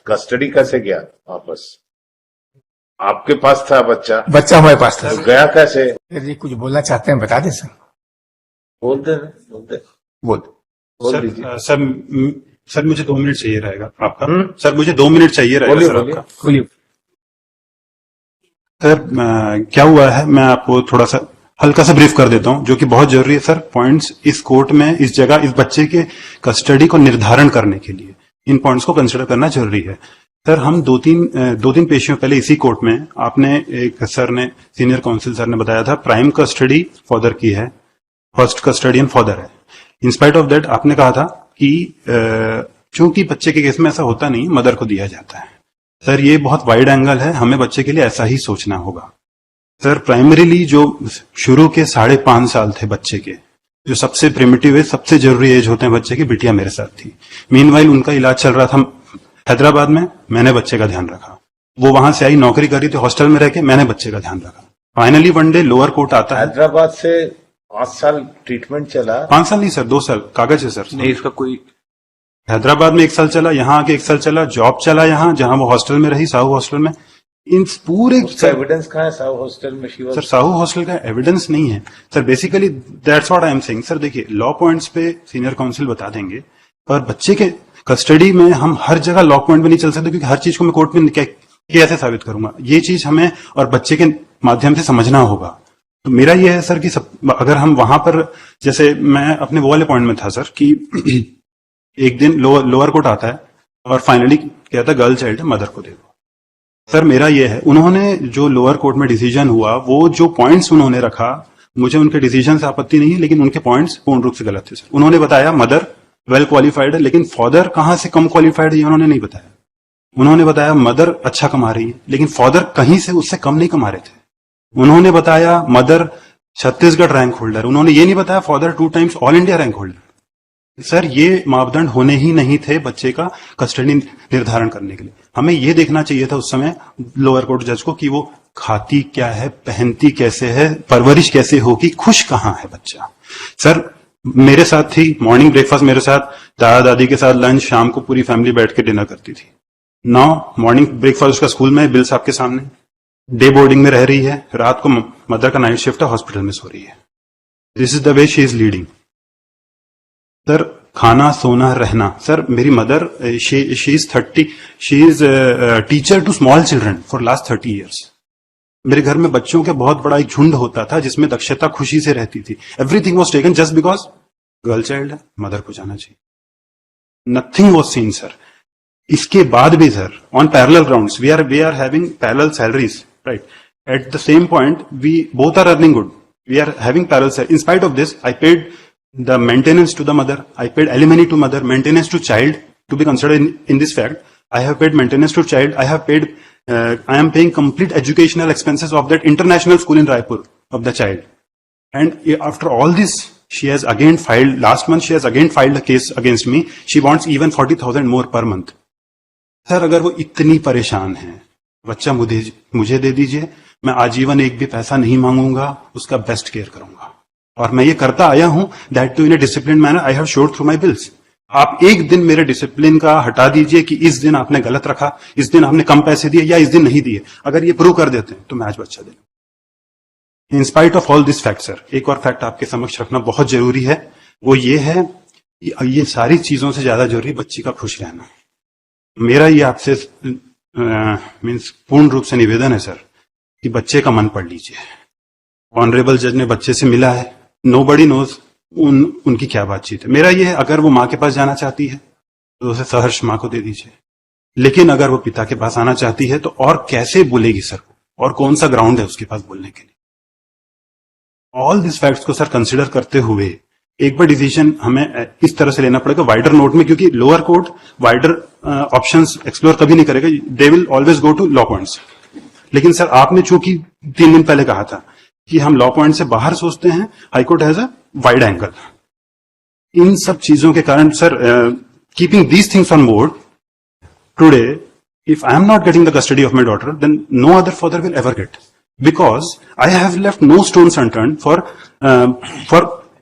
Custody कैसे गया वापस? आपके पास था बच्चा? बच्चा हमारे पास था। तो गया कैसे? जी कुछ बोलना चाहते हैं बता दें सर। बोलते बोल बोल दीजिए। सर मुझे 2 मिनट चाहिए रहेगा आपका। सर मुझे 2 मिनट चाहिए रहेगा बोलिए सर बोलिए। आपका। बोलिए। सर क्या हुआ है, मैं आपको थोड़ा सा हल्का सा ब्रीफ कर देता हूं, जो कि बहुत जरूरी है सर। पॉइंट्स इस कोर्ट में, इस जगह, इस बच्चे के कस्टडी को निर्धारण करने के लिए इन पॉइंट्स को कंसिडर करना जरूरी है। सर हम दो तीन पेशियों पहले इसी कोर्ट में आपने एक सर ने, सीनियर काउंसिल सर ने बताया था प्राइम कस्टडी फादर की है, फर्स्ट कस्टडियन फादर है। इंस्पाइट ऑफ दैट आपने कहा था कि चूंकि बच्चे के केस में ऐसा होता नहीं, मदर को दिया जाता है। सर ये बहुत वाइड एंगल है, हमें बच्चे के लिए ऐसा ही सोचना होगा। सर प्राइमरीली जो शुरू के 5.5 साल थे बच्चे के, जो सबसे प्रिमिटिव एज, सबसे जरूरी एज होते हैं बच्चे की, बिटिया मेरे साथ थी। मीनवाइल उनका इलाज चल रहा था हैदराबाद में, मैंने बच्चे का ध्यान रखा। वो वहां से आई, नौकरी कर रही थी, हॉस्टल में रह के मैंने बच्चे का ध्यान रखा। Finally one day lower court आता है। हैदराबाद से 5 साल ट्रीटमेंट चला? 5 साल नहीं सर, 2 साल कागज है सर। नहीं इसका कोई हैदराबाद में 1 साल चला, यहाँ आके 1 साल चला, जॉब चला यहाँ, जहां वो हॉस्टल में रही, साहू हॉस्टल में। इन पूरे एविडेंस कहाँ है साहू हॉस्टल में? सर साहू हॉस्टल का एविडेंस नहीं है sir. Basically that's what I am saying. Sir देखिए, लॉ पॉइंट्स पे सीनियर काउंसिल बता देंगे, पर बच्चे के कस्टडी में हम हर जगह लॉ पॉइंट पे नहीं चल सकते, क्योंकि हर चीज को मैं कोर्ट में कैसे साबित करूंगा। ये चीज हमें और बच्चे के माध्यम से समझना होगा। तो मेरा ये है सर कि अगर हम वहां पर, जैसे मैं अपने वो वाले पॉइंट में था सर कि एक दिन लोअर कोर्ट आता है और फाइनली कहता है गर्ल चाइल्ड है, मदर को दे दो। सर मेरा ये है, उन्होंने जो लोअर कोर्ट में डिसीजन हुआ, वो जो पॉइंट्स उन्होंने रखा, मुझे उनके डिसीजन से आपत्ति नहीं है, लेकिन उनके पॉइंट्स पूर्ण रूप से गलत थे सर। उन्होंने बताया मदर वेल क्वालिफाइड है, लेकिन फादर कहां से कम क्वालिफाइड है ये उन्होंने नहीं बताया। उन्होंने बताया मदर अच्छा कमा रही है, लेकिन फादर कहीं से उससे कम नहीं कमा रहे थे। उन्होंने बताया मदर छत्तीसगढ़ रैंक होल्डर, उन्होंने ये नहीं बताया father 2 times all India rank holder. Sir ये मापदंड होने ही नहीं थे बच्चे का कस्टडी निर्धारण करने के लिए। हमें ये देखना चाहिए था उस समय लोअर कोर्ट जज को कि वो खाती क्या है, पहनती कैसे है, परवरिश कैसे होगी, खुश कहां है बच्चा। सर मेरे साथ थी, मॉर्निंग ब्रेकफास्ट मेरे साथ, दादा दादी के साथ लंच, शाम को पूरी फैमिली बैठ के डिनर करती थी। मॉर्निंग ब्रेकफास्ट उसका स्कूल में, बिल साहब के सामने, डे बोर्डिंग में रह रही है, रात को मदर का नाइट शिफ्ट है, हॉस्पिटल में सो रही है। This is the way she is leading. Sir खाना, सोना, रहना। सर मेरी mother she is teacher to small children for last 30 years. मेरे घर में बच्चों के बहुत बड़ा एक झुंड होता था, जिसमें दक्षता खुशी से रहती थी। Everything was taken just because girl child है, मदर को जाना चाहिए। Nothing was seen sir. इसके बाद भी sir on parallel grounds we are having parallel salaries, right? At the same point we both are earning good, we are having parallel salary. In spite of this I paid the maintenance to the mother, I paid alimony to mother, maintenance to child to be considered in this fact. I have paid maintenance to child. I have paid, I am paying complete educational expenses of that international school in Raipur of the child. And after all this, she has again filed, last month she has again filed a case against me. She wants even 40,000 more per month. Sir, अगर वो इतनी परेशान है, बच्चा मुझे दे दीजिए, मैं आजीवन एक भी पैसा नहीं मांगूंगा, उसका बेस्ट केयर करूंगा। और मैं ये करता आया हूं, that too in a discipline manner. I have showed through my bills. आप एक दिन मेरे डिसिप्लिन का हटा दीजिए कि इस दिन आपने गलत रखा, इस दिन आपने कम पैसे दिए या इस दिन नहीं दिए। अगर ये प्रूव कर देते हैं तो मैं आज बच्चा दे लूं। इन spite of all this fact sir, एक और फैक्ट आपके समक्ष रखना बहुत जरूरी है। वो ये है कि ये सारी चीजों से ज्यादा जरूरी बच्ची का खुश रहना। मेरा ये आपसे मीन्स पूर्ण रूप से निवेदन है सर कि बच्चे का मन पढ़ लीजिए। ऑनरेबल जज ने बच्चे से मिला है, नोबडी नोज उनकी क्या बातचीत है। मेरा ये है, अगर वो माँ के पास जाना चाहती है तो उसे सहर्ष माँ को दे दीजिए, लेकिन अगर वो पिता के पास आना चाहती है तो और कैसे बोलेगी सर, और कौन सा ग्राउंड है उसके पास बोलने के लिए। ऑल दिस फैक्ट्स को सर कंसिडर करते हुए एक बार डिसीजन हमें इस तरह से लेना पड़ेगा वाइडर नोट में, क्योंकि lower court wider options explore कभी नहीं करेगा, they will always go to law points. लेकिन सर आपने चूंकि 3 दिन पहले कहा था कि हम लॉ पॉइंट से बाहर सोचते हैं, high court has a wide angle. इन सब चीजों के कारण sir, keeping these things on board today, if I am not getting the custody of my daughter, then no other father will ever get, because I have left no stones unturned for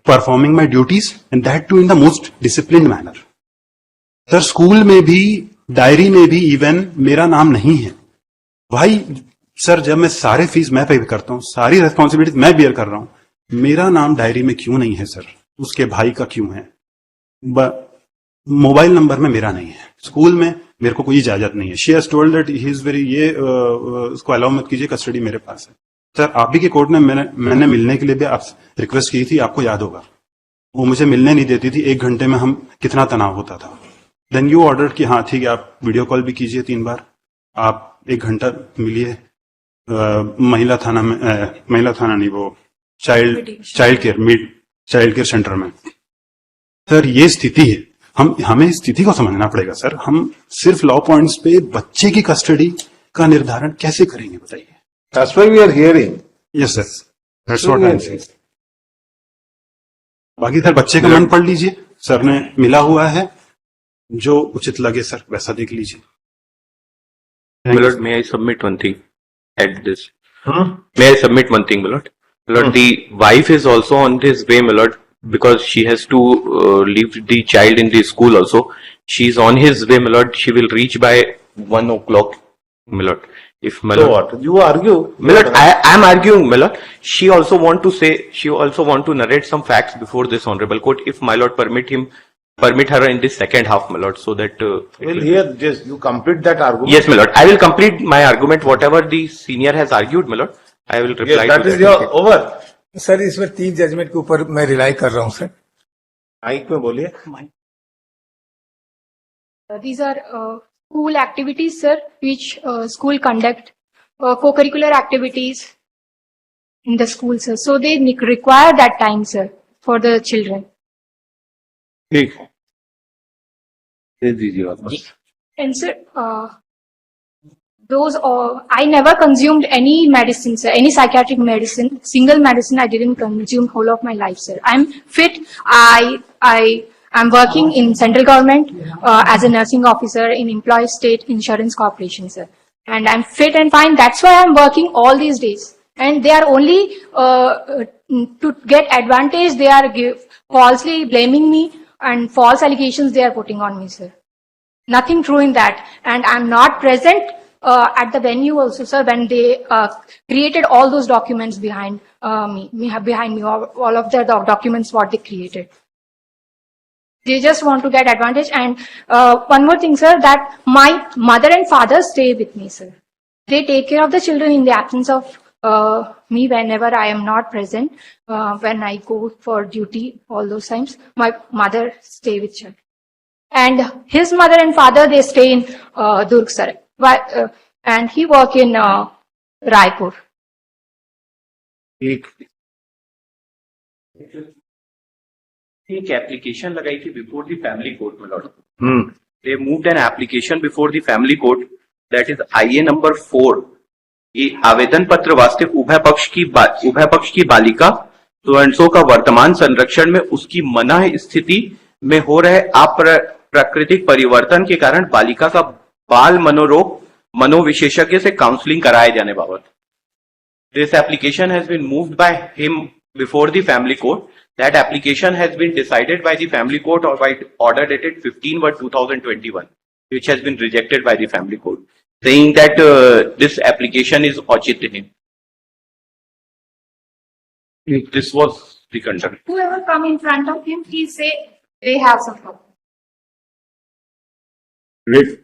performing my duties, and that too in the most disciplined manner. Sir school में भी diary में भी even मेरा नाम नहीं है। भाई sir, जब मैं सारे फीस मैं पे करता हूँ, सारी रेस्पॉन्सिबिलिटी मैं बियर कर रहा हूँ, मेरा नाम डायरी में क्यों नहीं है सर? उसके भाई का क्यों है? मोबाइल नंबर में मेरा नहीं है। स्कूल में मेरे को कोई इजाजत नहीं है। She has told that he is very, ये उसको अलाउ मत कीजिए, कस्टडी मेरे पास है। सर, आप ही के कोर्ट में मैंने मिलने के लिए भी आप रिक्वेस्ट की थी, आपको याद होगा। वो मुझे मिलने नहीं देती थी। 1 घंटे में हम कितना तनाव होता था। देन यू ऑर्डर कि हाँ ठीक है, आप वीडियो कॉल भी कीजिए 3 बार, आप 1 घंटा मिलिए महिला थाना में, महिला थाना नहीं, वो चाइल्ड केयर सेंटर में। सर, ये स्थिति है। हमें इस स्थिति को समझना पड़ेगा सर। हम सिर्फ लॉ पॉइंट्स पे बच्चे की कस्टडी का निर्धारण कैसे करेंगे, बताइए? That's why we are hearing. Yes sir, that's what I am saying. बाकी सर, बच्चे का मन पढ़ लीजिए, सर ने मिला हुआ है, जो उचित लगे सर वैसा देख लीजिए। My lord, may I submit one thing at this? May I submit one thing, my lord? My lord, the wife is also on this way, my lord, because she has to leave the child in the school also. She's on his way, my lord. She will reach by 1 o'clock, my lord. If my So lord, what? You argue. my lord, I am arguing, my lord. She also want to narrate some facts before this honorable court. If my lord permit her in the second half, my lord, so that. Well, here, just you complete that argument. Yes, my lord. I will complete my argument. Whatever the senior has argued, my lord, I will reply. Yes, that to is that. your over. Sir, इस पर 3 judgement के ऊपर मैं rely कर रहा हूँ sir. Mic में बोलिए। These are school activities, sir, which school conduct, co-curricular activities in the school, sir. So they require that time, sir, for the children. ठीक है, दे दीजिए वापस। And sir, I never consumed any medicine, sir, any psychiatric medicine, single medicine I didn't consume whole of my life, sir. I'm fit. I'm working in central government as a nursing officer in Employee State Insurance Corporation, sir. And I'm fit and fine. That's why I'm working all these days. And they are only to get advantage. They are falsely blaming me and false allegations they are putting on me, sir. Nothing true in that. And I'm not present at the venue also, sir, when they created all those documents behind me, all of the documents what they created. They just want to get advantage. And one more thing, sir, that my mother and father stay with me, sir. They take care of the children in the absence of me whenever I am not present. When I go for duty, all those times, my mother stay with children. And his mother and father, they stay in Durg, sir. And he work in Raipur. ठीक। एक application लगाई थी before the family court, my lord. They moved an application before the family court, that is IA number 4. ये आवेदन पत्र वास्ते उभय पक्ष की बालिका तो एंड सो का वर्तमान संरक्षण में उसकी मना स्थिति में हो रहे प्राकृतिक परिवर्तन के कारण बालिका का बाल मनोरोग मनोविशेषज्ञ से काउंसलिंग कराए जाने बाबत। This application has been moved by him before the family court. That application has been decided by the family court or by order dated 15/2021, which has been rejected by the family court, saying that this application is auchitya. This was the conduct. Whoever come in front of him, he say they have some problem. Great.